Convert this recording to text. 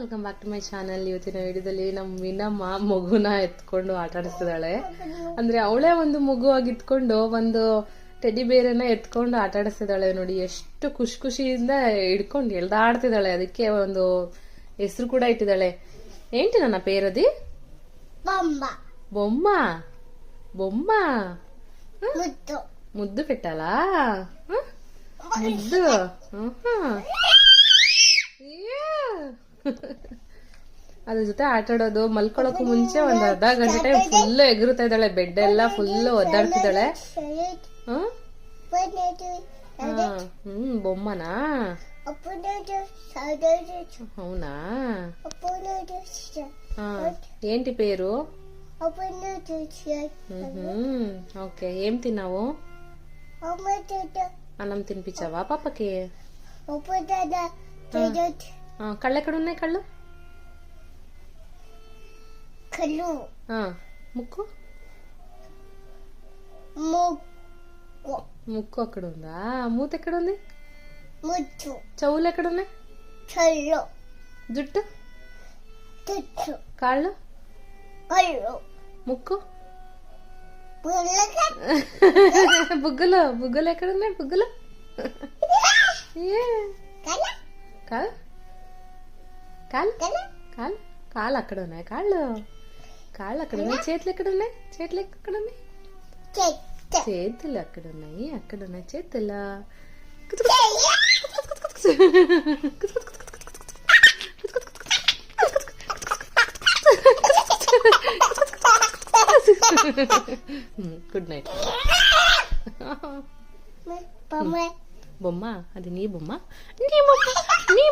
Welcome back to my channel. ಇವತ್ತಿನ ವಿಡಿಯೋದಲ್ಲಿ ನಮ್ಮ ವಿನಮ್ಮ ಮಗುನ ಎತ್ಕೊಂಡು ಆಟ ಆಡಿಸ್ತಿದ್ದಾಳೆ. ಅಂದ್ರೆ ಅವಳೇ ಒಂದು ಮಗು ಆಗಿತ್ಕೊಂಡು ಒಂದು ಟೆಡಿ ಬೇರನ್ನ ಎತ್ಕೊಂಡು ಆಟ ಆಡಿಸ್ತಿದ್ದಾಳೆ. ನೋಡಿ ಎಷ್ಟು ಖುಷಿ ಖುಷಿಯಿಂದ ಹಿಡ್ಕೊಂಡು ಎಳ್ದಾಡ್ತಿದ್ದಾಳೆ. ಅದಕ್ಕೆ ಒಂದು ಹೆಸರು ಕೂಡ ಇಟ್ಟಿದ್ದಾಳೆ. ఏంటి ನನ್ನ పేరది? బొమ్మ. బొమ్మ ముద్దు పెట్టాలా? ముద్దు. ಅದ್ರ ಜೊತೆ ಆಟ ಆಡೋದು. ಮಲ್ಕೊಳಕ್ಕೂ ಮುಂಚೆ ಒಂದ್ ಅರ್ಧ ಗಂಟೆ ಟೈಮ್ ಫುಲ್ ಎಗರುತ್ತಾ ಇದ್ದಾಳೆ. ಬೆಡ್ ಎಲ್ಲ ಫುಲ್ ಒದ್ದಾಡ್ತಿದ್ದಾಳೆ. బొమ్మనా? అవునా? ఏంటి పేరు? ఓకే. ఏం తిన్నావు? అన్నం తినిపించావా పాపకి? కళ్ళు ఎక్కడున్నాయి? కళ్ళు ముక్కు ముక్కు అక్కడ ఉందా? మూత ఎక్కడుంది? చెవులు ఎక్కడున్నాయి? జుట్టు కాళ్ళు ముక్కు బుగ్గలు బుగ్గలు ఎక్కడున్నాయి? బుగ్గలు కాలు కాలు కాలు కాళ్ళు అక్కడ ఉన్నాయి. కాళ్ళు కాళ్ళు అక్కడ ఉన్నాయి. చేతులు ఎక్కడున్నాయి? చేతులు ఎక్కడున్నాయి? చేతులు అక్కడ ఉన్నాయి. అక్కడ ఉన్నాయి చేతులు. Good night. బొమ్మ అది నీ బొమ్మ. నీ బొమ్మ నీ